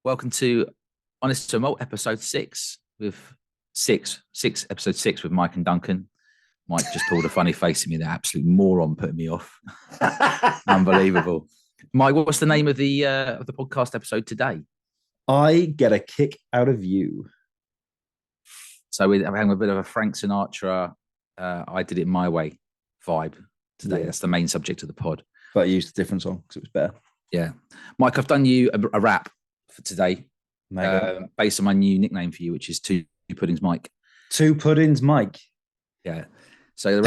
Welcome to Honest to Malt, episode with episode six with Mike and Duncan. Mike just pulled a funny face at me, that absolute moron putting me off. Unbelievable. Mike, what's the name of the podcast episode today? I get a kick out of you. So we're having a bit of a Frank Sinatra, I did it my way vibe today. Yeah. That's the main subject of the pod. But I used a different song because it was better. Yeah. Mike, I've done you a rap for today, based on my new nickname for you, which is Two Puddings Mike. Two Puddings Mike. Yeah. So the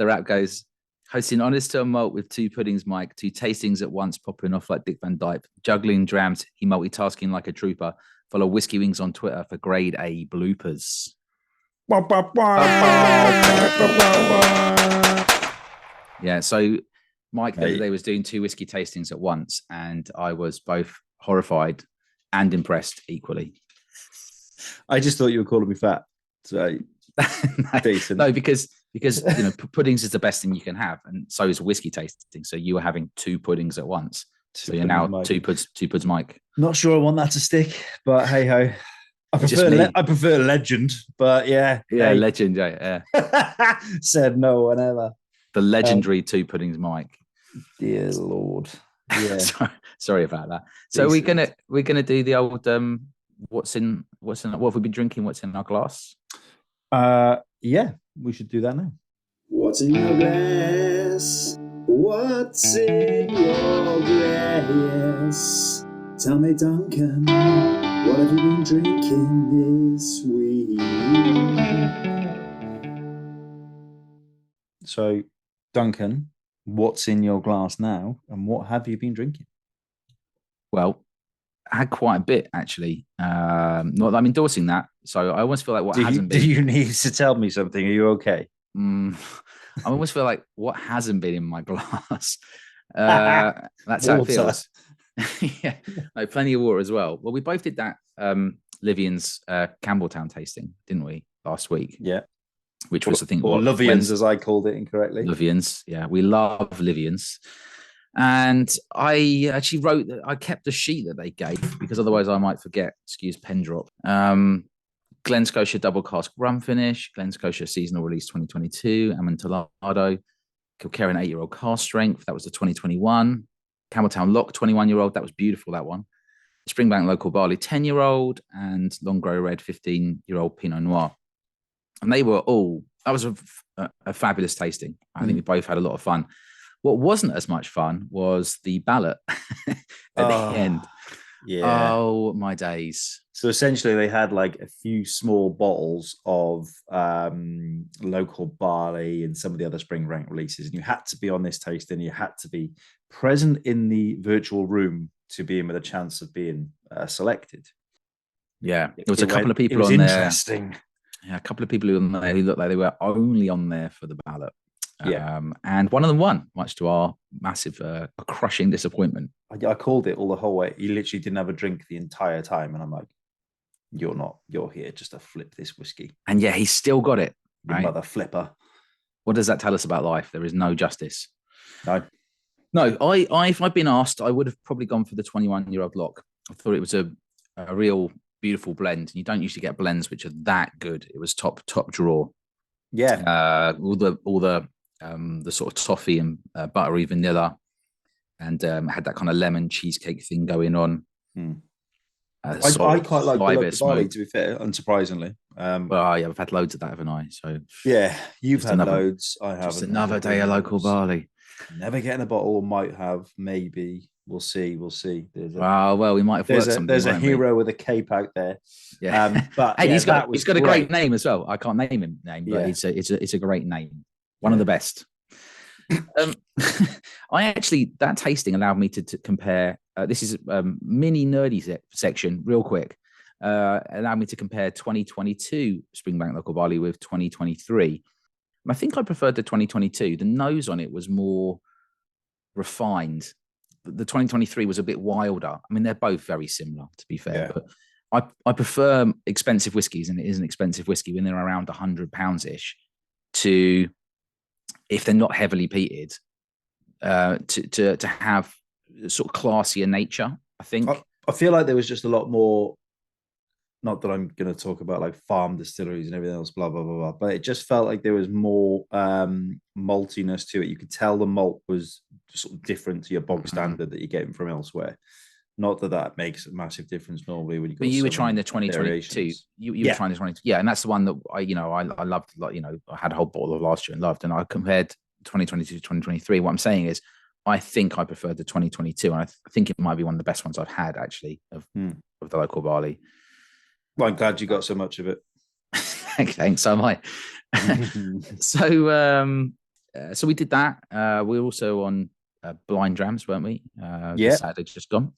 rap goes, hosting Honest to a Malt with Two Puddings Mike, two tastings at once, popping off like Dick Van Dyke, juggling drams, he multitasking like a trooper. Follow Whiskey Wings on Twitter for grade A bloopers. Yeah, so Mike the other day was doing two whiskey tastings at once, and I was both horrified and impressed equally. I just thought you were calling me fat. So decent. No, because puddings is the best thing you can have, and so is whiskey tasting. So you were having two puddings at once. So you're now Mike. two puds Mike. Not sure I want that to stick, but hey ho. I prefer legend, but yeah. Yeah, hey. Legend, yeah. Said no one ever. The legendary Two Puddings Mike. Dear Lord. Yeah. Sorry about that. So we're gonna do the old what have we been drinking? What's in our glass? Yeah, we should do that now. What's in your glass? What's in your glass? Tell me, Duncan, what have you been drinking this week? So, Duncan, what's in your glass now, and what have you been drinking? Well, I had quite a bit, actually. Not that I'm endorsing that. So I almost feel like been. Do you need to tell me something? Are you okay? I almost feel like what hasn't been in my glass. That's how it feels. Yeah, no, plenty of water as well. Well, we both did that Livian's Campbelltown tasting, didn't we, last week? Yeah. Which was, I think, or Livian's, as I called it incorrectly. Livian's, yeah. We love Livian's. And I actually wrote that I kept the sheet that they gave because otherwise I might forget. Excuse pen drop. Glen Scotia double cask rum finish, Glen Scotia seasonal release 2022, Amontillado, Kilkerran 8-year-old cask strength. That was the 2021. Campbelltown Lock 21-year-old. That was beautiful, that one. Springbank local barley 10-year-old and Longrow Red 15-year-old Pinot Noir. And they were all, that was a fabulous tasting. I think we both had a lot of fun. What wasn't as much fun was the ballot at the end. Yeah. Oh, my days. So essentially they had like a few small bottles of local barley and some of the other spring rank releases. And you had to be on this tasting. You had to be present in the virtual room to be in with a chance of being selected. Yeah. There was a couple of people on there. Interesting. Yeah, a couple of people who looked like they were only on there for the ballot. Yeah. And one of them won, much to our massive, crushing disappointment. I called it all the whole way. He literally didn't have a drink the entire time. And I'm like, you're here just to flip this whiskey. And yeah, he's still got it. Right? Mother flipper. What does that tell us about life? There is no justice. No, if I'd been asked, I would have probably gone for the 21-year-old lock. I thought it was a real beautiful blend. And you don't usually get blends which are that good. It was top drawer. Yeah. All the sort of toffee and buttery vanilla, and had that kind of lemon cheesecake thing going on. I quite like the barley, to be fair, unsurprisingly. Well, yeah, I've had loads of that, haven't I? So yeah, you've had loads. I haven't. Just another day of local barley. Never get in a bottle. Might have, maybe. We'll see. Well, we might have worked something. There's a hero with a cape out there. Yeah, but hey, he's got a great name as well. I can't name him name, but it's a great name. One of the best. That tasting allowed me to compare. This is mini nerdy section, real quick. Allowed me to compare 2022 Springbank local barley with 2023. And I think I preferred the 2022. The nose on it was more refined. The 2023 was a bit wilder. I mean, they're both very similar, to be fair. Yeah. But I prefer expensive whiskies, and it is an expensive whiskey when they're around £100 to, if they're not heavily peated, to have sort of classier nature I think. I feel like there was just a lot more. Not that I'm going to talk about like farm distilleries and everything else, blah blah blah blah, but it just felt like there was more maltiness to it. You could tell the malt was sort of different to your bog standard that you're getting from elsewhere. Not that that makes a massive difference normally when you. But you were trying the 2022. You were trying the 2022, yeah, and that's the one that I loved. Like, I had a whole bottle of last year and loved, and I compared 2022 to 2023. What I'm saying is, I think I preferred the 2022, and I think it might be one of the best ones I've had actually of the local barley. Well, I'm glad you got so much of it. Thanks, so am I. So we did that. We were also on blind drams, weren't we? Saturday just gone.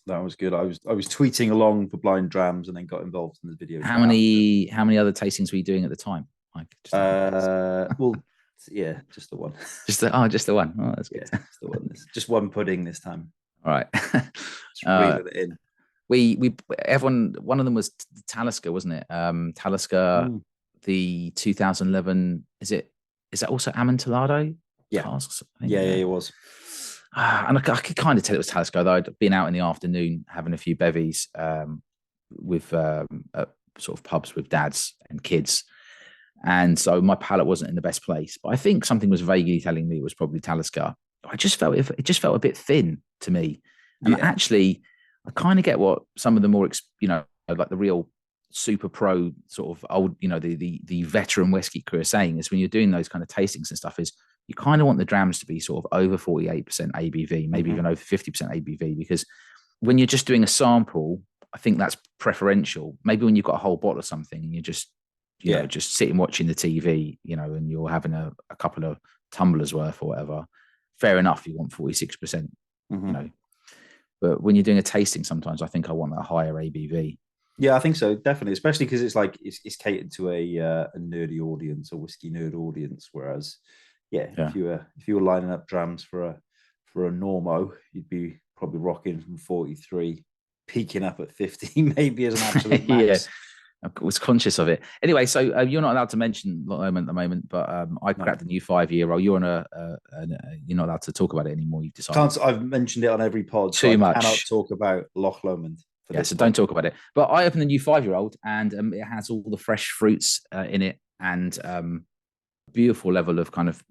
That was good. I was tweeting along for blind drams and then got involved in the video. How many other tastings were you doing at the time? Well, yeah, just the one. Just the one. Oh, that's good. Yeah, just the one. Just one pudding this time. All right. Just reeling it in. Everyone, one of them was Talisker, wasn't it? Talisker, the 2011. Is that also Amontillado? Yeah. Casks, yeah, it was. And I could kind of tell it was Talisker, though I'd been out in the afternoon having a few bevies with sort of pubs with dads and kids. And so my palate wasn't in the best place. But I think something was vaguely telling me it was probably Talisker. It just felt a bit thin to me. And actually, I kind of get what some of the more, like the real super pro sort of old, the veteran whiskey crew are saying is when you're doing those kind of tastings and stuff is you kind of want the drams to be sort of over 48% ABV, maybe even over 50% ABV, because when you're just doing a sample, I think that's preferential. Maybe when you've got a whole bottle of something and you're just, just sitting watching the TV, and you're having a couple of tumblers worth or whatever, fair enough, you want 46%, But when you're doing a tasting, sometimes I think I want that higher ABV. Yeah, I think so, definitely, especially because it's like it's catered to a nerdy audience, a whiskey nerd audience. Whereas, if you were lining up drams for a normo, you'd be probably rocking from 43, peaking up at 50, maybe as an absolute max. I was conscious of it. Anyway, so you're not allowed to mention at the moment, but I cracked a new 5-year-old. You're on you're not allowed to talk about it anymore. You've decided. I've mentioned it on every pod. Too much. I cannot talk about Loch Lomond. So don't talk about it. But I opened a new 5-year-old, and it has all the fresh fruits in it, and beautiful level of kind of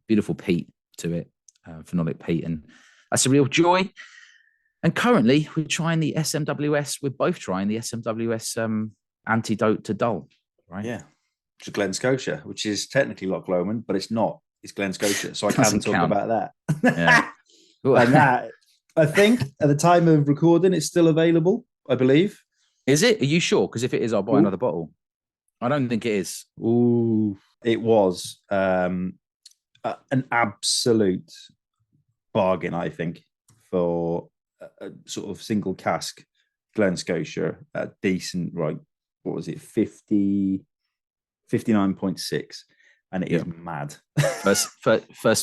beautiful peat to it, phenolic peat, and that's a real joy. And currently, we're trying the SMWS. We're both trying the SMWS antidote to dull, right? Yeah, which is Glen Scotia, which is technically Loch Lomond, but it's not. It's Glen Scotia, so I can't talk about that. Yeah. And that, I think, at the time of recording, it's still available. I believe. Is it? Are you sure? Because if it is, I'll buy another bottle. I don't think it is. Ooh, it was an absolute bargain, I think, for a sort of single cask Glen Scotia at decent, right? What was it? 59.6, and it is mad. first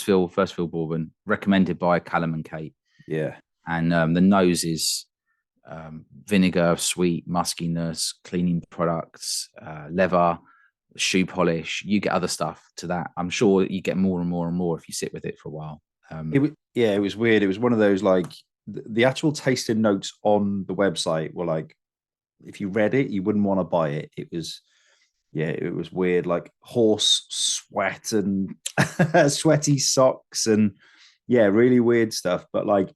fill bourbon, recommended by Callum and Kate. Yeah, and the nose is vinegar, sweet, muskiness, cleaning products, leather, shoe polish. You get other stuff to that. I'm sure you get more and more and more if you sit with it for a while. It was weird. It was one of those, like, the actual tasting notes on the website were like, if you read it, you wouldn't want to buy it. It was weird, like horse sweat and sweaty socks and really weird stuff. But like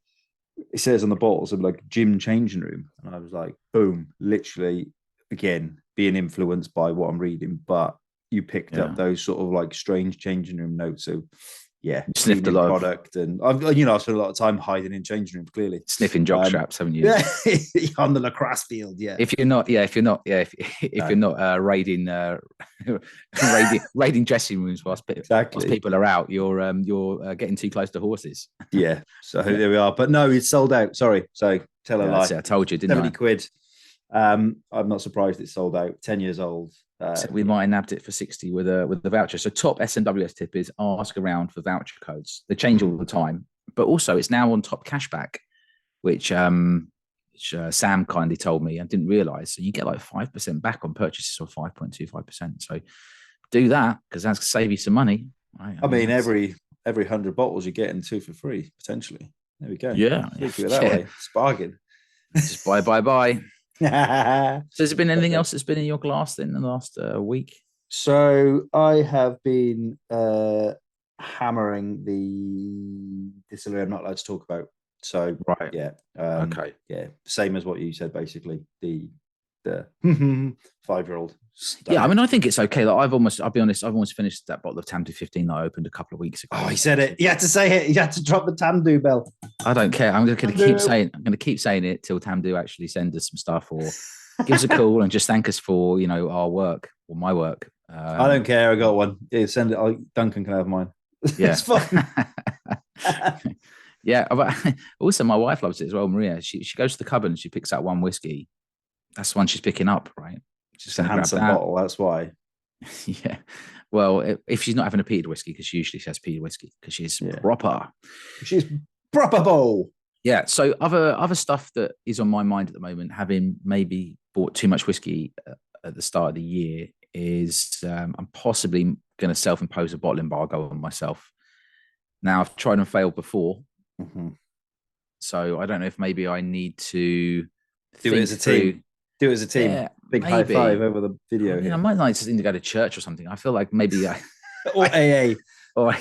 it says on the bottle, something like gym changing room, and I was like, boom, literally, again, being influenced by what I'm reading, but you picked up those sort of like strange changing room notes. So sniffed a lot product, and I spent a lot of time hiding in changing rooms, clearly sniffing jock straps, haven't you? Yeah, on the lacrosse field. Yeah, if you're not raiding dressing rooms whilst people are out, you're getting too close to horses. Yeah, so there we are. But no, it's sold out. Sorry, so tell a lie. I told you, didn't 70 quid. I'm not surprised it's sold out. 10 years old. So we might have nabbed it for 60 with a voucher. So top SMWS tip is ask around for voucher codes. They change all the time, but also it's now on top cashback, which Sam kindly told me. I didn't realize. So you get like 5% back on purchases, or 5.25%. So do that, because that's save you some money. Right? I mean, every 100 bottles you're getting 2 for free potentially. There we go. Yeah, That way. It's a bargain. Just bye. So has there been anything Okay. else that's been in your glass in the last week? So I have been hammering the distillery I'm not allowed to talk about. So Right. yeah, Okay. yeah, same as what you said, basically. The 5-year-old. Yeah, I mean, I think it's okay. Like I'll be honest, I've almost finished that bottle of Tamdu 15 that I opened a couple of weeks ago. Oh, he said it. You had to say it. You had to drop the Tamdu bell. I don't care. I'm going to keep Tamdu. saying. I'm going to keep saying it till Tamdu actually send us some stuff or give us a call and just thank us for our work or my work. I don't care. I got one. Yeah, send it. Duncan can have mine. Yeah, It's fine. Yeah. Also, my wife loves it as well. Maria. She goes to the cupboard and she picks out one whiskey. That's the one she's picking up, right? Just a handsome bottle. That's why. Yeah. Well, if she's not having a peated whiskey, because she usually has peated whiskey because she's proper. She's proper bowl. Yeah. So other stuff that is on my mind at the moment, having maybe bought too much whiskey at the start of the year, is I'm possibly going to self-impose a bottle embargo on myself. Now, I've tried and failed before. Mm-hmm. So I don't know if maybe I need to do it as a team. Do it as a team. Yeah, big maybe. High five over the video. I might like just need to go to church or something. I feel like maybe or AA. Or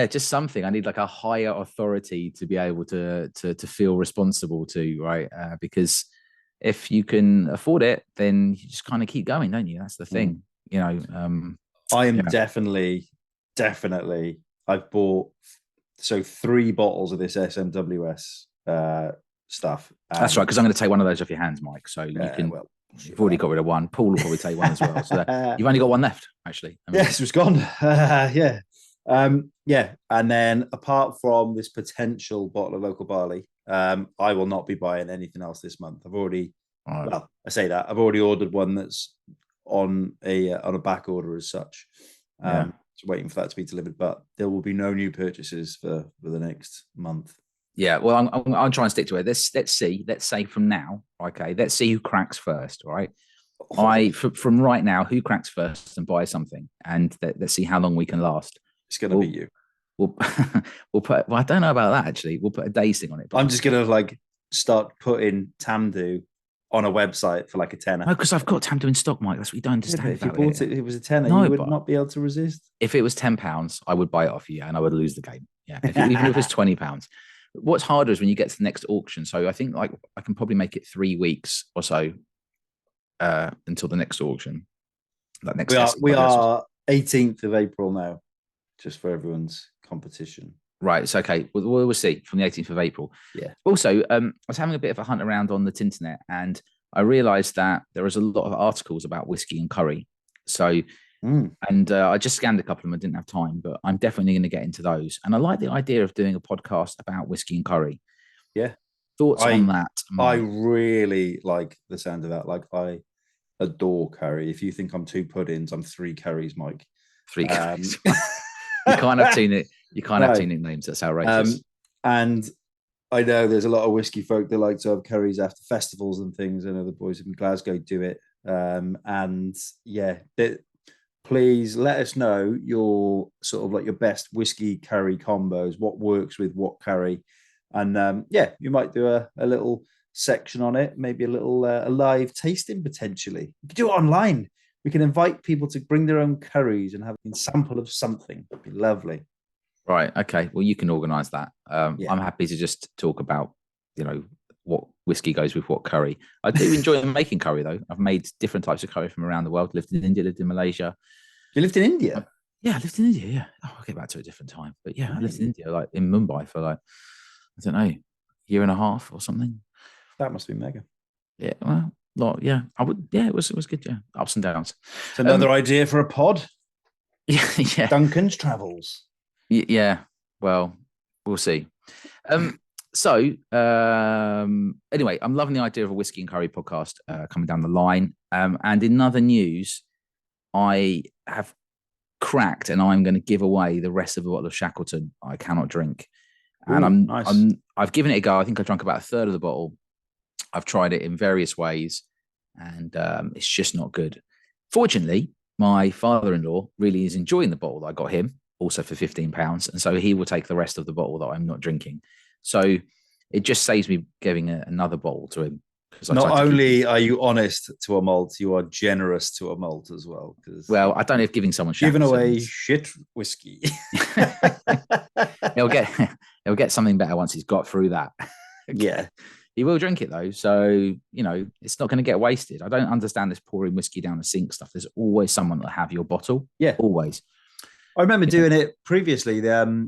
just something. I need like a higher authority to be able to feel responsible to, right? Because if you can afford it, then you just kind of keep going, don't you? That's the thing, I am definitely. I've bought 3 bottles of this SMWS stuff. That's right, because I'm going to take one of those off your hands, Mike. So you can. Well, you've already got rid of one. Paul will probably take one as well. So you've only got one left, actually. Yes, it was gone. Yeah. And then apart from this potential bottle of local barley, I will not be buying anything else this month. I've already. Right. Well, I say that I've already ordered one that's on a back order as such. Just waiting for that to be delivered, but there will be no new purchases for the next month. Yeah, well, I'm trying to stick to it. Let's see. Let's say from now, okay. Let's see who cracks first, all right? From right now, who cracks first and buys something, and let's see how long we can last. It's going to be you. We'll put. Well, I don't know about that actually. We'll put a days thing on it. I'm just going to start putting Tamdu on a website for like a tenner. No, because I've got Tamdu in stock, Mike. That's what you don't understand. If you bought it was a tenner, you would not be able to resist. If it was £10, I would buy it off you, and I would lose the game. Yeah, even if it was £20. What's harder is when you get to the next auction. So I think I can probably make it 3 weeks or so until the next auction. We are 18th of April now, just for everyone's competition. Right, it's okay. We'll see from the 18th of April. Yeah. Also, I was having a bit of a hunt around on the Tinternet, and I realised that there was a lot of articles about whiskey and curry. So, and I just scanned a couple of them. I didn't have time, but I'm definitely going to get into those. And I like the idea of doing a podcast about whiskey and curry. Yeah. Thoughts on that? I really like the sound of that. I adore curry. If you think I'm 2 puddings, I'm 3 curries, Mike. 3 curries. You can't have 2 You can't have 2 nicknames. That's outrageous. And I know there's a lot of whiskey folk that like to have curries after festivals and things. I know the boys in Glasgow do it. And yeah, please let us know your sort of your best whiskey curry combos, what works with what curry. And you might do a little section on it, maybe a little a live tasting potentially. You could do it online. We can invite people to bring their own curries and have a sample of something. It'd be lovely. Right. Okay. Well, you can organise that. I'm happy to just talk about, what whiskey goes with what curry. I do enjoy making curry, though. I've made different types of curry from around the world. Lived in India, lived in Malaysia. You lived in India? I lived in India. Yeah. Oh, I'll get back to a different time. But yeah, I lived in India, in Mumbai for I don't know, year and a half or something. That must be mega. Yeah. Well, I would. Yeah, it was good. Yeah, ups and downs. It's another idea for a pod. Yeah. Duncan's travels. Yeah. Well, we'll see. Anyway, I'm loving the idea of a whiskey and curry podcast coming down the line. And in other news, I have cracked and I'm going to give away the rest of the bottle of Shackleton I cannot drink. And I've given it a go. I think I drank about a third of the bottle. I've tried it in various ways and it's just not good. Fortunately, my father-in-law really is enjoying the bottle that I got him, also for £15. And so he will take the rest of the bottle that I'm not drinking. So it just saves me giving another bottle to him. Not only are you honest to a malt, you are generous to a malt as well. Well, I don't know if giving someone giving away shit whiskey. he'll get something better once he's got through that. Yeah. He will drink it though. So, it's not going to get wasted. I don't understand this pouring whiskey down the sink stuff. There's always someone that'll have your bottle. Yeah. Always. I remember doing it previously. The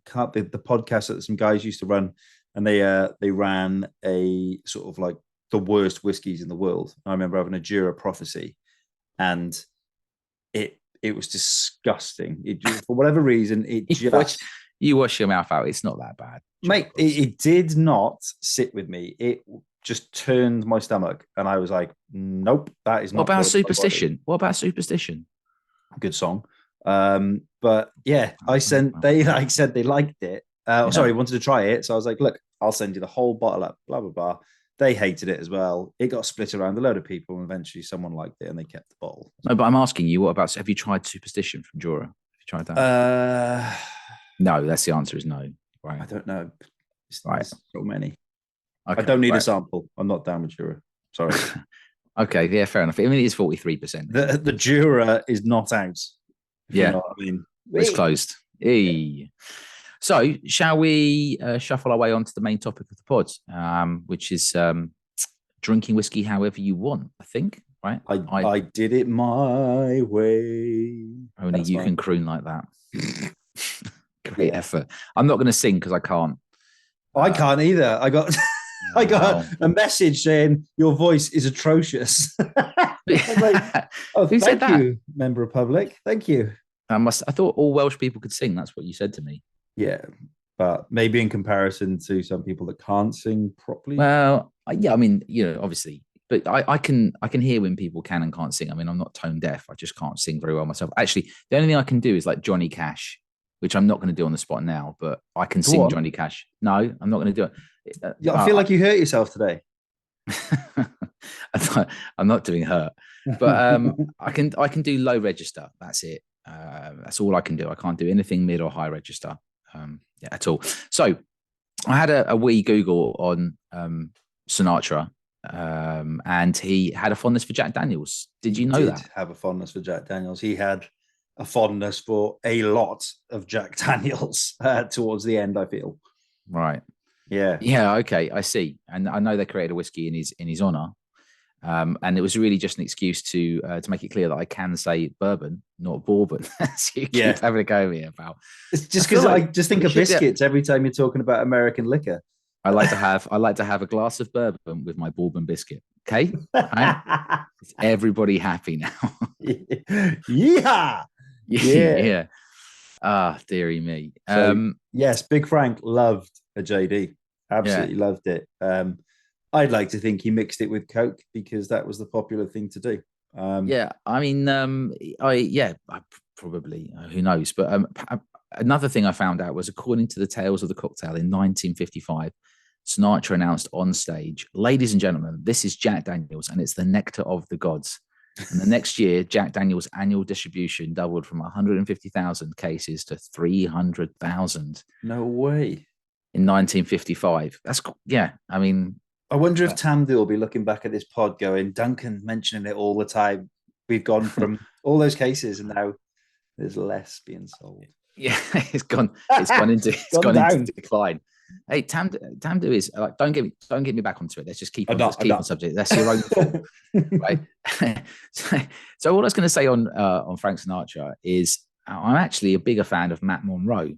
podcast that some guys used to run, and they ran a sort of like the worst whiskies in the world. I remember having a Jura Prophecy, and it was disgusting. It just, for whatever reason, it just you wash your mouth out. It's not that bad, mate. It did not sit with me. It just turned my stomach, and I was like, nope, that is not. What about Superstition? What about Superstition? Good song. But yeah, they said they liked it. Sorry, wanted to try it. So I was like, look, I'll send you the whole bottle up, blah, blah, blah. They hated it as well. It got split around a load of people, and eventually someone liked it and they kept the bottle. No, but I'm asking you, have you tried Superstition from Jura? Have you tried that? No, that's the answer is no. Right. I don't know. Right. There's so many. Okay, I don't need a sample. I'm not down with Jura. Sorry. Okay, yeah, fair enough. I mean, it is 43%. The Jura is not out. Yeah. You know what I mean? It's closed. Hey. So, shall we shuffle our way onto the main topic of the pod, which is drinking whiskey however you want, I think, right? I did it my way. Only you can croon like that. Great effort. I'm not going to sing because I can't. I can't either. I got a message saying your voice is atrocious. Like, who said that? You, member of public. Thank you. I thought all Welsh people could sing. That's what you said to me. Yeah, but maybe in comparison to some people that can't sing properly. Well, yeah, I mean, obviously, but I can hear when people can and can't sing. I mean, I'm not tone deaf. I just can't sing very well myself. Actually, the only thing I can do is like Johnny Cash, which I'm not going to do on the spot now, but I can sing Johnny Cash. No, I'm not going to do it. I feel like you hurt yourself today. I'm not doing hurt, but I can do low register. That's it. That's all I can do. I can't do anything mid or high register at all. So I had a wee Google on Sinatra, and he had a fondness for Jack Daniels. Did you know that? Have a fondness for Jack Daniels. He had a fondness for a lot of Jack Daniels towards the end, I feel. Right. Yeah. Yeah. Okay. I see. And I know they created a whiskey in his honor. And it was really just an excuse to make it clear that I can say bourbon, not bourbon. So you keep having a go at me about. It's just because I just think of biscuits every time you're talking about American liquor. I like to have a glass of bourbon with my bourbon biscuit. Okay, right? Is everybody happy now? Yeah. Yeah. Ah, dearie me. Yes, Big Frank loved a JD. Absolutely loved it. I'd like to think he mixed it with Coke because that was the popular thing to do. Yeah, I mean, I probably, who knows? But another thing I found out was, according to the Tales of the Cocktail in 1955, Sinatra announced on stage, "Ladies and gentlemen, this is Jack Daniels, and it's the nectar of the gods." And the next year, Jack Daniels' annual distribution doubled from 150,000 cases to 300,000. No way. In 1955. I mean, I wonder if Tamdi will be looking back at this pod going, Duncan mentioning it all the time. We've gone from all those cases and now there's less being sold. Yeah, it's gone into decline. Hey, Tamdu is like, don't get me back onto it. Let's just keep on subject. That's your own fault, right? So what I was going to say on Frank Sinatra is I'm actually a bigger fan of Matt Monro.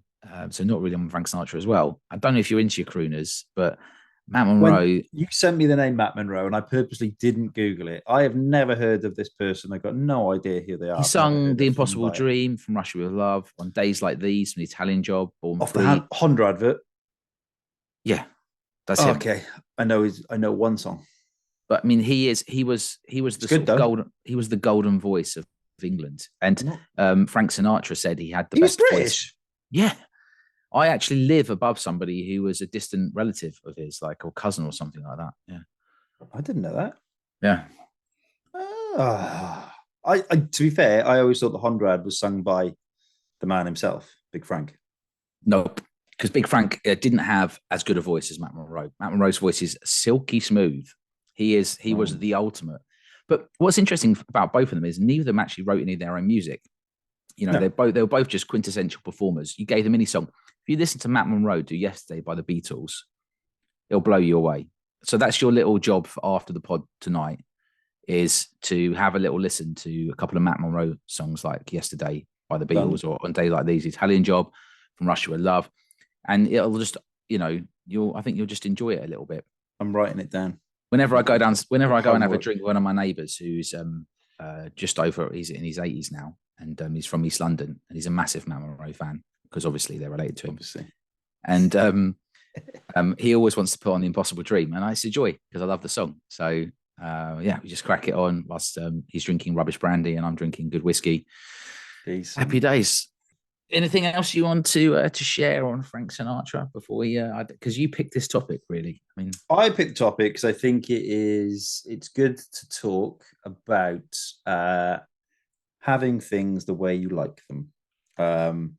So not really on Frank Sinatra as well. I don't know if you're into your crooners, but Matt Monro. You sent me the name Matt Monro, and I purposely didn't Google it. I have never heard of this person. I got no idea who they are. He sung "The Impossible Dream" from Russia with Love, "On Days Like These" from The Italian Job, Born off Free. the Honda advert. Yeah, that's him. Okay. I know one song, but I mean, he was the sort of golden. He was the golden voice of England, and Frank Sinatra said he had the best voice. Yeah. I actually live above somebody who was a distant relative of his, like, or cousin or something like that. Yeah. I didn't know that. Yeah. I to be fair, I always thought the Hondrad was sung by the man himself, Big Frank. Nope. because Big Frank didn't have as good a voice as Matt Monro. Matt Monro's voice is silky smooth. He was the ultimate. But what's interesting about both of them is neither of them actually wrote any of their own music. They were both just quintessential performers. You gave them any song. If you listen to Matt Monro do Yesterday by the Beatles, it'll blow you away. So that's your little job for after the pod tonight, is to have a little listen to a couple of Matt Monro songs like Yesterday by the Beatles or On Days Like These, Italian Job from Russia with Love. And it'll just, I think you'll just enjoy it a little bit. I'm writing it down. Whenever I go and have a drink with one of my neighbours who's just over, he's in his 80s now, and he's from East London, and he's a massive Matt Monro fan because obviously they're related to him. Obviously. And he always wants to put on The Impossible Dream, and it's a joy because I love the song. So we just crack it on whilst he's drinking rubbish brandy and I'm drinking good whiskey. Peace. Happy days. Anything else you want to share on Frank Sinatra before we? Because you picked this topic, really. I picked the topic because I think it's good to talk about having things the way you like them,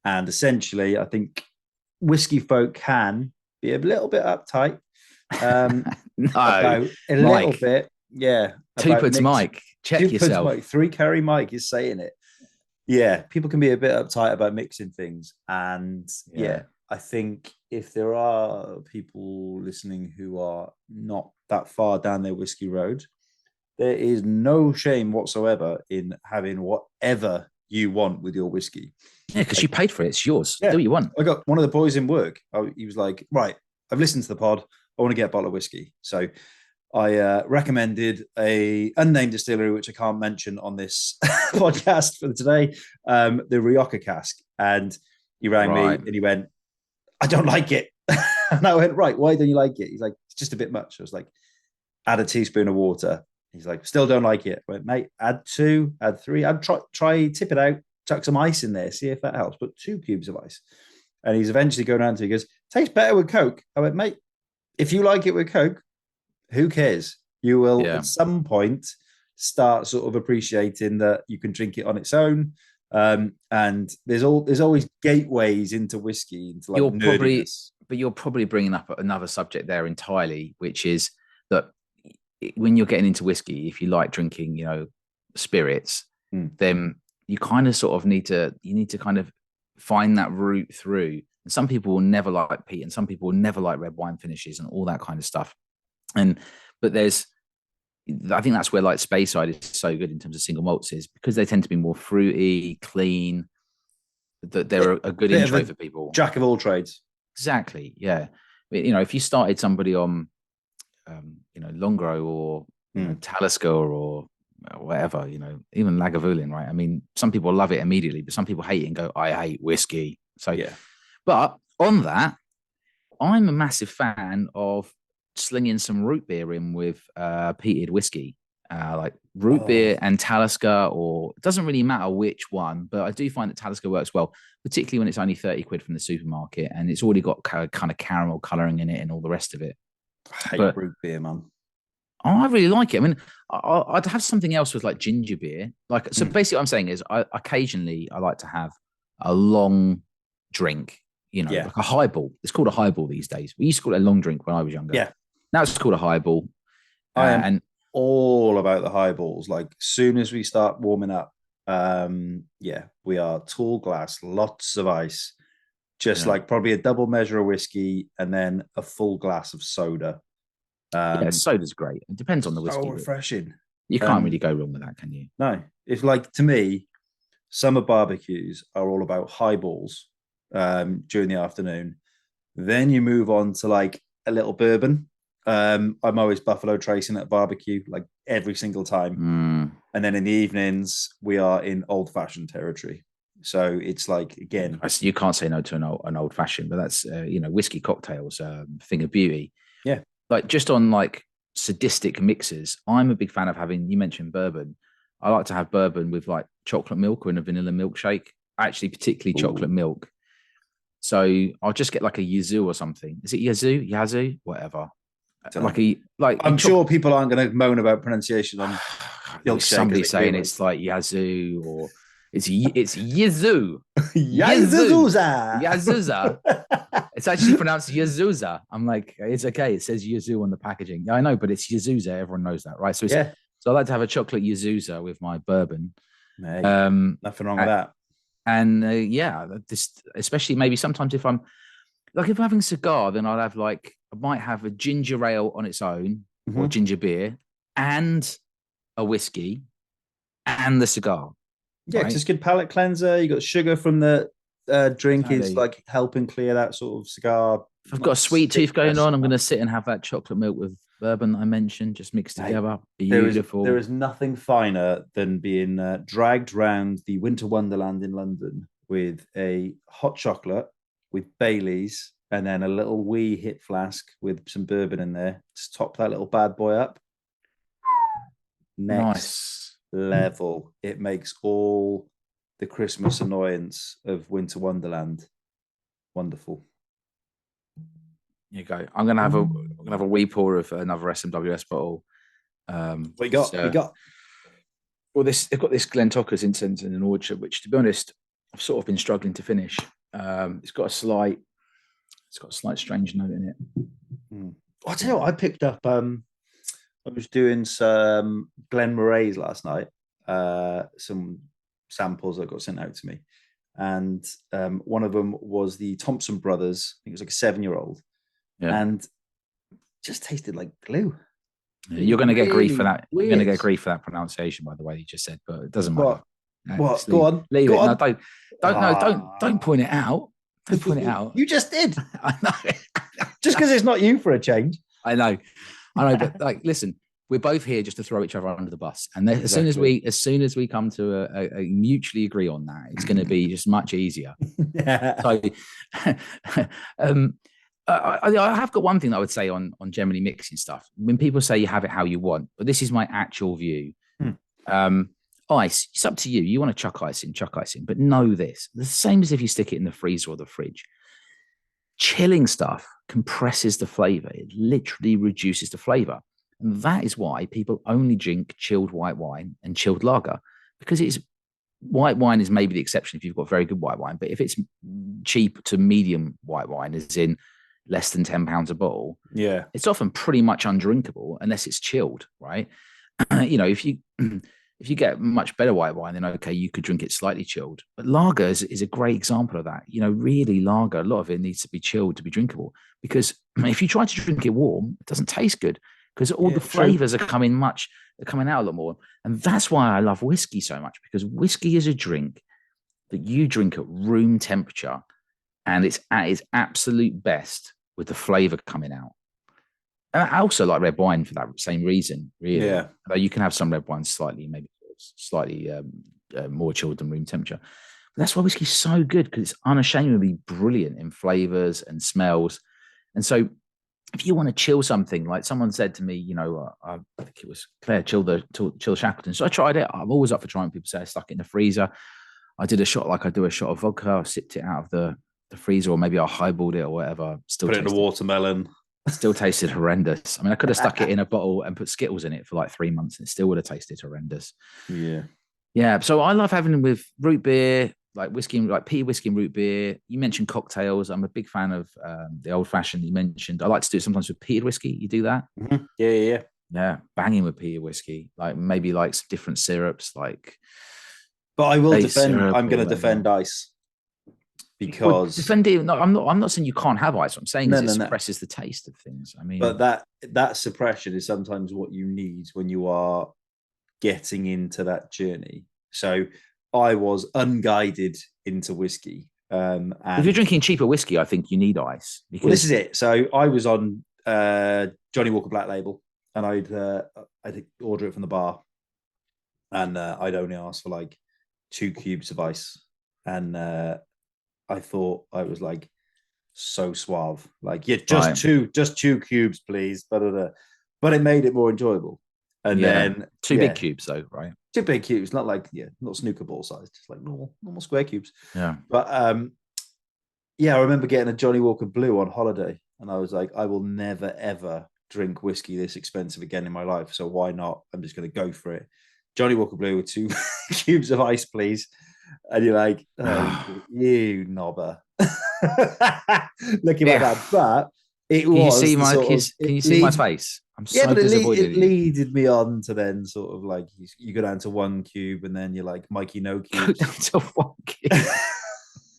and essentially, I think whiskey folk can be a little bit uptight. About a little bit, yeah. Two-puds Mike, check yourself. Mike, 3 carry Mike is saying it. Yeah, people can be a bit uptight about mixing things. And I think if there are people listening who are not that far down their whiskey road, there is no shame whatsoever in having whatever you want with your whiskey. Yeah, because you paid for it. It's yours. Do what you want. I got one of the boys in work. He was like, right, I've listened to the pod. I want to get a bottle of whiskey. So I recommended a unnamed distillery, which I can't mention on this podcast for today, the Rioja cask. And he rang me and he went, I don't like it. And I went, right, why don't you like it? He's like, it's just a bit much. I was like, add a teaspoon of water. He's like, still don't like it. I went, mate, add 2, add 3. I'd try tip it out, chuck some ice in there, see if that helps. Put 2 cubes of ice. And he's eventually going around to, he goes, tastes better with Coke. I went, mate, if you like it with Coke, who cares? You will at some point start sort of appreciating that you can drink it on its own. And there's always gateways into whiskey. Into you're probably bringing up another subject there entirely, which is that when you're getting into whiskey, if you like drinking, spirits, then you kind of sort of need to kind of find that route through. And some people will never like peat, and some people will never like red wine finishes and all that kind of stuff. But I think that's where like Speyside is so good in terms of single malts, is because they tend to be more fruity, clean, that they're a good intro for people. Jack of all trades. Exactly. Yeah. If you started somebody on, Longro or Talisker or whatever, even Lagavulin, right? I mean, some people love it immediately, but some people hate it and go, I hate whiskey. So, yeah. But on that, I'm a massive fan of slinging some root beer in with peated whiskey, like root beer and Talisker, or it doesn't really matter which one, but I do find that Talisker works well, particularly when it's only 30 quid from the supermarket and it's already got kind of caramel colouring in it and all the rest of it. I hate root beer, man. I really like it. I mean, I'd have something else with like ginger beer. So basically what I'm saying is occasionally I like to have a long drink, like a highball. It's called a highball these days. We used to call it a long drink when I was younger. Yeah. Now it's called a highball. I am all about the highballs. Like, soon as we start warming up, we are tall glass, lots of ice, just like probably a double measure of whiskey and then a full glass of soda. Soda's great. It depends on the whiskey. So refreshing. You can't really go wrong with that, can you? No. It's like, to me, summer barbecues are all about highballs during the afternoon. Then you move on to like a little bourbon. I'm always Buffalo Tracing at a barbecue, like every single time. And then in the evenings, we are in old-fashioned territory. So it's like, again, you can't say no to an old-fashioned, but that's whiskey cocktails, thing of beauty. Yeah, like just on like sadistic mixes, I'm a big fan of having. You mentioned bourbon. I like to have bourbon with like chocolate milk or in a vanilla milkshake. Actually, particularly chocolate milk. So I'll just get like a Yazoo or something. Is it Yazoo, whatever. I'm sure people aren't going to moan about pronunciation on somebody saying it's like Yazoo or It's Yazoo. Yazuza. Yazuza. It's actually pronounced Yazuza. I'm like, it's okay. It says Yazoo on the packaging. Yeah, I know, but it's Yazuza. Everyone knows that, right? So so I like to have a chocolate Yazuza with my bourbon. Mate, nothing wrong with that. And this, especially maybe sometimes if I'm having a cigar, then I might have a ginger ale on its own or ginger beer and a whiskey and the cigar. Yeah, because it's good palate cleanser. You got sugar from the drink is like helping clear that sort of cigar. If I've got a sweet tooth going on, I'm going to sit and have that chocolate milk with bourbon that I mentioned, just mixed together. Beautiful. There is nothing finer than being dragged round the Winter Wonderland in London with a hot chocolate with Baileys and then a little wee hip flask with some bourbon in there. Just top that little bad boy up. Next level. It makes all the Christmas annoyance of Winter Wonderland wonderful. You go. I'm gonna have a wee pour of another SMWS bottle. What you got? Well, they've got this Glen Tockers incense in an orchard, which, to be honest, I've sort of been struggling to finish. It's got a slight strange note in it. I'll tell you what, I picked up. I was doing some Glen Morays last night. Some samples that got sent out to me, and one of them was the Thompson Brothers. I think it was like a 7-year-old, and just tasted like glue. You're going to get grief for that. Weird. You're going to get grief for that pronunciation, by the way you just said, but it doesn't matter. What? Go on. Leave Go it. on. No, don't point it out. Don't point it out. You just did. I know. Just because it's not you for a change. I know, but listen, we're both here just to throw each other under the bus, and then, exactly. as soon as we come to a mutually agree on that, it's going to be just much easier. So, I have got one thing that I would say on generally mixing stuff. When people say you have it how you want, but this is my actual view. Ice, it's up to you. You want to chuck ice in, but know this: the same as if you stick it in the freezer or the fridge. Chilling stuff compresses the flavor. It literally reduces the flavor. And that is why people only drink chilled white wine and chilled lager, because white wine is maybe the exception if you've got very good white wine. But if it's cheap to medium white wine, as in less than £10 a bottle, it's often pretty much undrinkable unless it's chilled, right? If you get much better white wine, then okay, you could drink it slightly chilled. But lager is a great example of that. Really lager, a lot of it needs to be chilled to be drinkable, because if you try to drink it warm, it doesn't taste good, because all the flavors are coming out a lot more. And that's why I love whiskey so much, because whiskey is a drink that you drink at room temperature, and it's at its absolute best with the flavor coming out. And I also like red wine for that same reason, really. Yeah. Although you can have some red wines slightly more chilled than room temperature. But that's why whiskey's so good, because it's unashamedly brilliant in flavors and smells. And so if you want to chill something, like someone said to me, I think it was Claire, chill Shackleton. So I tried it. I'm always up for trying. People say I stuck it in the freezer. I did a shot, like I do a shot of vodka. I sipped it out of the freezer, or maybe I highballed it or whatever. Still put it in a watermelon. Still tasted horrendous. I mean, I could have stuck it in a bottle and put Skittles in it for like 3 months, and it still would have tasted horrendous. Yeah. So I love having them with root beer, like whiskey, like peaty whiskey and root beer. You mentioned cocktails. I'm a big fan of the old fashioned you mentioned. I like to do it sometimes with peated whiskey. You do that? Mm-hmm. Yeah. Banging with peated whiskey, like maybe like some different syrups, like. But I will defend. I'm going to defend ice. Because defending, no, I'm not saying you can't have ice. What I'm saying is it suppresses the taste of things. I mean, but that suppression is sometimes what you need when you are getting into that journey. So I was unguided into whiskey. And if you're drinking cheaper whiskey, I think you need ice. Because this is it. So I was on Johnny Walker Black Label, and I'd order it from the bar, and I'd only ask for like 2 cubes of ice, and I thought I was like so suave, like just 2 cubes, please. But it made it more enjoyable. And then 2 big cubes, though, right? 2 big cubes, not like not snooker ball size, just like normal square cubes. Yeah. But I remember getting a Johnny Walker Blue on holiday, and I was like, I will never ever drink whiskey this expensive again in my life. So why not? I'm just going to go for it. Johnny Walker Blue with 2 cubes of ice, please. And you're like, oh, you knobber. Looking like Yeah. that. But it Can you was see the my sort can of you it see my leads, face? I'm yeah, so but disappointed it in you. leaded me on to then sort of like you go down to one cube and then you're like Mikey no Go cubes. down to one cube.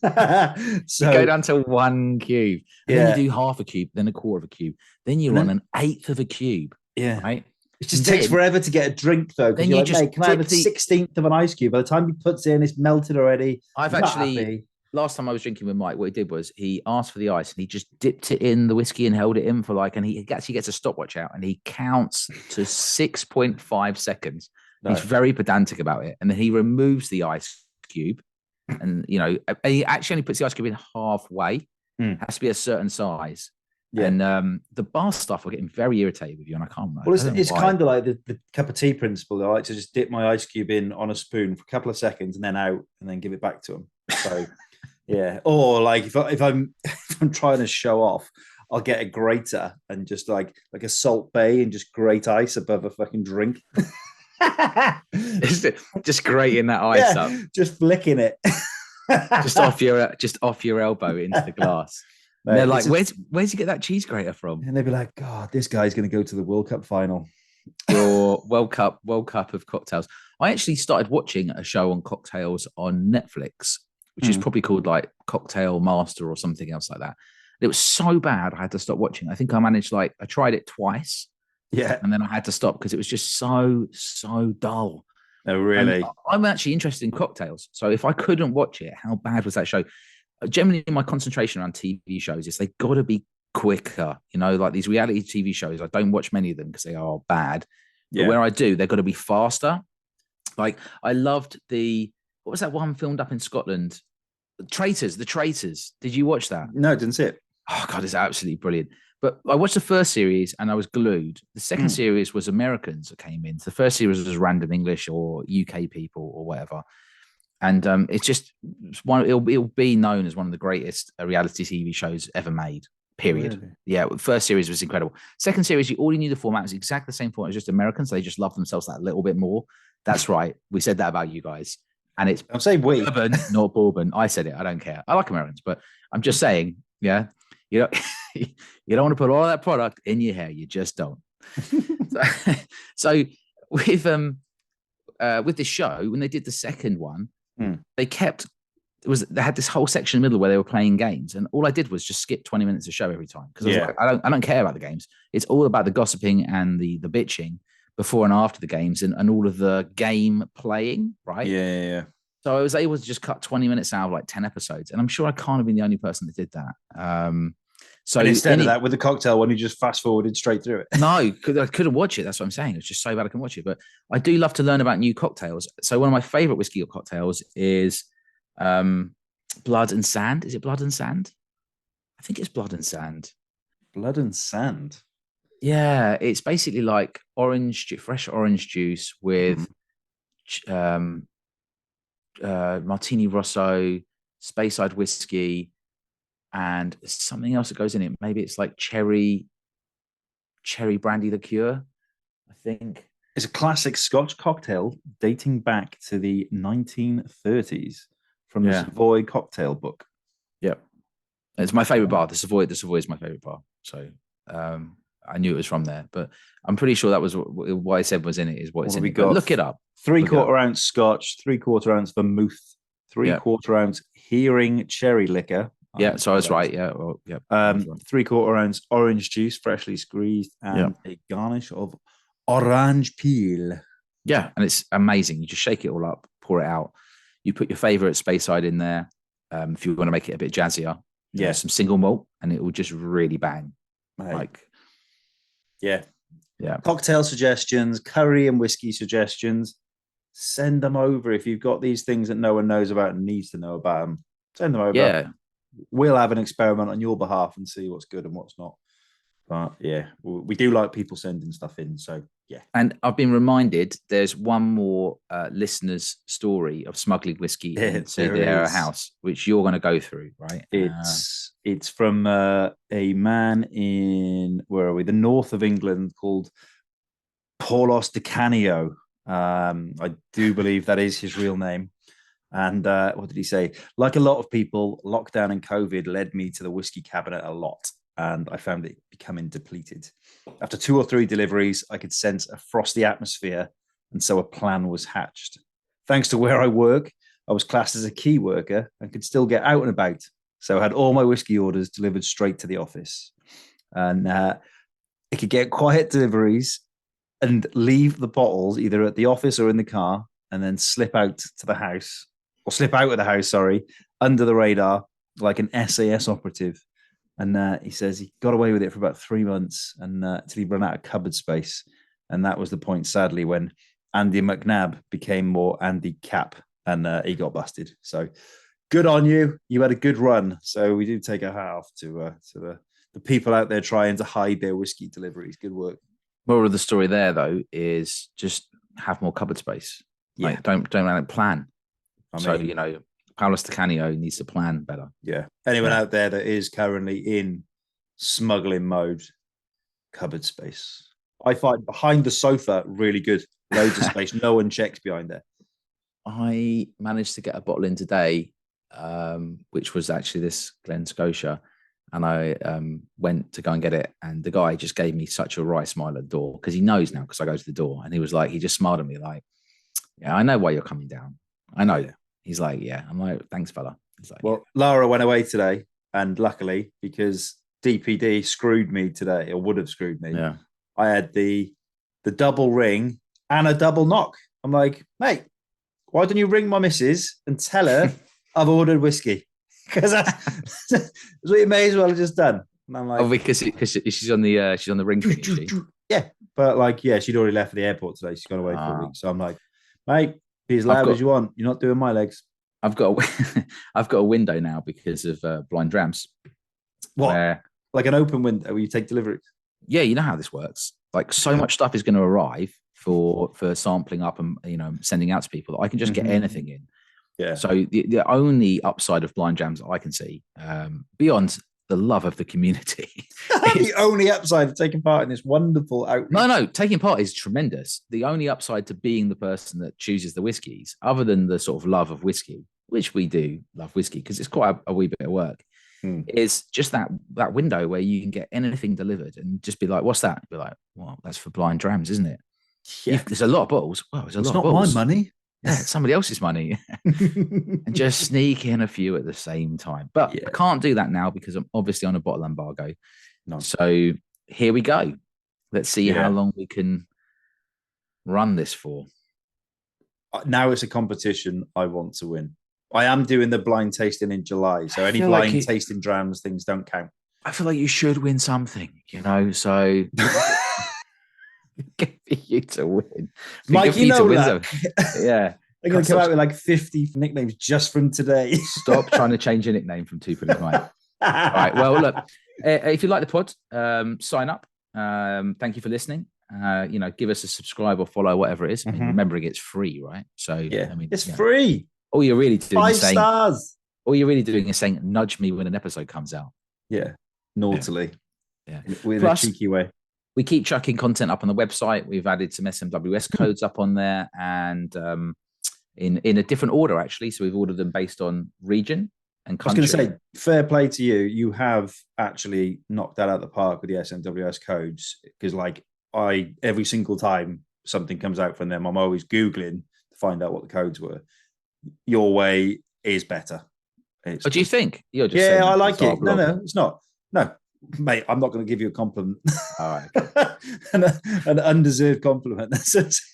You go So down to one cube, and then you yeah, do half a cube, then a quarter of a cube, then you're and on then an eighth of a cube, yeah, right? it just And takes then, forever to get a drink though, because then you're you like, just mate, can I have dip a the. 16th of an ice cube? By the time he puts it in, it's melted already. I've He's not actually happy. last time I was drinking with Mike, what he did was he asked for the ice and he just dipped it in the whiskey and held it in for like, and he actually gets a stopwatch out and he counts to 6.5 seconds. No. He's very pedantic about it, and then he removes the ice cube, and he actually only puts the ice cube in halfway. Has to be a certain size. Yeah. And the bar staff are getting very irritated with you, and I can't. Well, it's kind of like the cup of tea principle. I like to just dip my ice cube in on a spoon for a couple of seconds and then out, and then give it back to them. So, yeah. Or like if I'm trying to show off, I'll get a grater and just like a Salt Bay and just grate ice above a fucking drink. Just grating that ice up, just flicking it, just off your elbow into the glass. And they're like, where's you get that cheese grater from? And they'd be like, God, this guy's going to go to the World Cup final. Your World Cup of cocktails. I actually started watching a show on cocktails on Netflix, which is probably called like Cocktail Master or something else like that. It was so bad I had to stop watching. I think I managed I tried it twice. Yeah. And then I had to stop because it was just so dull. Oh, really? And I'm actually interested in cocktails. So if I couldn't watch it, how bad was that show? Generally, my concentration around TV shows is they got to be quicker. Like these reality TV shows, I don't watch many of them because they are bad. Yeah. But where I do, they've got to be faster. Like I loved what was that one filmed up in Scotland? The Traitors. Did you watch that? No, I didn't see it. Oh God, it's absolutely brilliant. But I watched the first series and I was glued. The second series was Americans that came in. The first series was random English or UK people or whatever. And it's just it'll be known as one of the greatest reality TV shows ever made. Period. Really? Yeah. First series was incredible. Second series, you already knew the format was exactly the same format as just Americans. They just love themselves that little bit more. That's right. We said that about you guys. And it's I'm saying we, bourbon, not bourbon. I said it. I don't care. I like Americans, but I'm just saying, yeah, you don't want to put all that product in your hair. You just don't. So with this show, when they did the second one, they had this whole section in the middle where they were playing games, and all I did was just skip 20 minutes of show every time because I don't care about the games. It's all about the gossiping and the bitching before and after the games and all of the game playing, right? Yeah. So I was able to just cut 20 minutes out of like 10 episodes, and I'm sure I can't have been the only person that did that. So and instead of that, with the cocktail one, you just fast forwarded straight through it. No, I couldn't watch it. That's what I'm saying. It's just so bad I can watch it. But I do love to learn about new cocktails. So one of my favorite whiskey or cocktails is Blood and Sand. Is it Blood and Sand? I think it's Blood and Sand. Blood and Sand. Yeah, it's basically like fresh orange juice with Martini Rosso, Speyside whiskey, and something else that goes in it. Maybe it's like cherry brandy liqueur, I think. It's a classic Scotch cocktail dating back to the 1930s from the Savoy cocktail book. Yep. It's my favorite bar. The Savoy is my favorite bar. So I knew it was from there, but I'm pretty sure that was what I said was in it is what it's in it. But look it up. 3/4 ounce Scotch, 3/4 ounce vermouth, 3/4 ounce Heering cherry liquor. Yeah, so I was right. Yeah, well, yeah. 3/4 ounce orange juice, freshly squeezed, and a garnish of orange peel. Yeah, and it's amazing. You just shake it all up, pour it out. You put your favorite Speyside in there. If you want to make it a bit jazzier, some single malt, and it will just really bang. Right. Yeah. Cocktail suggestions, curry and whiskey suggestions. Send them over if you've got these things that no one knows about and needs to know about them. Send them over. Yeah. We'll have an experiment on your behalf and see what's good and what's not. But yeah, we do like people sending stuff in. So yeah. And I've been reminded there's one more listener's story of smuggling whiskey into their house, which you're going to go through, right? It's from a man in, where are we? The north of England, called Paulos de Canio. I do believe that is his real name. And what did he say? Like a lot of people, lockdown and COVID led me to the whiskey cabinet a lot, and I found it becoming depleted. After 2 or 3 deliveries, I could sense a frosty atmosphere, and so a plan was hatched. Thanks to where I work, I was classed as a key worker and could still get out and about. So I had all my whiskey orders delivered straight to the office. And it could get quiet deliveries and leave the bottles either at the office or in the car, and then slip out to the house, or slip out of the house, sorry, under the radar like an SAS operative. And he says he got away with it for about 3 months and until he ran out of cupboard space. And that was the point, sadly, when Andy McNabb became more Andy Cap, and he got busted. So good on you. You had a good run. So we do take a hat off to the people out there trying to hide their whiskey deliveries. Good work. Moral of the story there, though, is just have more cupboard space. Yeah. Like, don't plan. I So, mean, Paolo Staccanio needs to plan better. yeah. Anyone out there that is currently in smuggling mode, cupboard space. I find behind the sofa really good. Loads of space. No one checks behind there. I managed to get a bottle in today, which was actually this Glen Scotia. And I went to go and get it. And the guy just gave me such a wry smile at the door, because he knows now, because I go to the door. And he was like, he just smiled at me like, yeah, I know why you're coming down. I know. Yeah. He's like, yeah. I'm like, thanks, fella. He's like, Well, Lara went away today, and luckily, because DPD screwed me today, or would have screwed me, yeah. I had the double ring and a double knock. I'm like, mate, why don't you ring my missus and tell her I've ordered whiskey? Because that's what you may as well have just done. And I'm like, Oh, because she's on the ring thing, is she? yeah, but like, yeah, she'd already left for the airport today. She's gone away for a week. So I'm like, mate, be as loud as you want. You're not doing my legs. I've got a window now because of blind drams. What? Like an open window where you take deliveries? Yeah, you know how this works. Like, so much stuff is going to arrive for sampling up and sending out to people that I can just get anything in. Yeah. So the only upside of blind jams I can see, beyond the love of the community, the only upside of taking part in this wonderful outreach. No, taking part is tremendous. The only upside to being the person that chooses the whiskies, other than the sort of love of whiskey, which we do love whiskey because it's quite a wee bit of work, is just that window where you can get anything delivered and just be like, what's that? Be like, well, that's for blind drams, isn't it? Yeah. There's a lot of bottles. Well, there's a lot of bottles. bottles. It's not my money. Yeah, it's somebody else's money. And just sneak in a few at the same time. But I can't do that now because I'm obviously on a bottle embargo. No. So here we go. Let's see how long we can run this for. Now it's a competition I want to win. I am doing the blind tasting in July. So any blind tasting drams things don't count. I feel like you should win something, so good for you to win. Mike, you know that. Yeah. They're going to come out with like 50 nicknames just from today. Stop trying to change your nickname from Two Penny Pint. All right. Well, look, if you like the pod, sign up. Thank you for listening. Give us a subscribe or follow, whatever it is. I mean, remembering it's free, right? So yeah, I mean, it's free. All you're really doing 5 is saying, stars. All you're really doing is saying, nudge me when an episode comes out. Yeah, naughtily. Yeah, with Plus, a cheeky way. We keep chucking content up on the website. We've added some SMWS codes up on there, and in a different order actually. So we've ordered them based on region and country. I was going to say, fair play to you. You have actually knocked that out of the park with the SMWS codes, because every single time something comes out from them, I'm always Googling to find out what the codes were. Your way is better. Do you think? You're just I like it. No, it's not. No, mate, I'm not going to give you a compliment. All right. Okay. an undeserved compliment.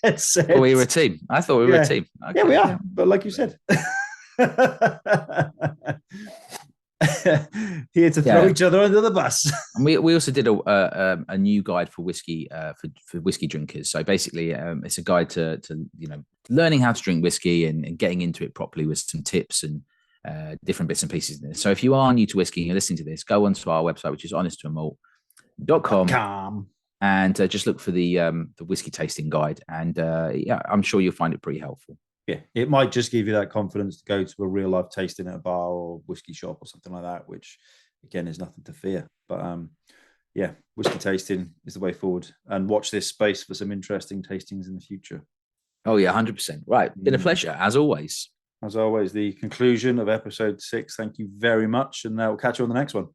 Well, we were a team. I thought we were a team. Okay. Yeah, we are. But like you said, here to throw each other under the bus. And we also did a new guide for whiskey for whiskey drinkers. So basically, it's a guide to learning how to drink whiskey and getting into it properly with some tips and different bits and pieces in this. So if you are new to whiskey and you're listening to this, go onto our website, which is honesttoamalt.com, and just look for the whiskey tasting guide. And I'm sure you'll find it pretty helpful. Yeah, it might just give you that confidence to go to a real life tasting at a bar or whiskey shop or something like that, which again is nothing to fear. But whiskey tasting is the way forward, and watch this space for some interesting tastings in the future. Oh yeah, 100%. Right, been a pleasure as always. as always, the conclusion of episode 6. Thank you very much, and we'll catch you on the next one.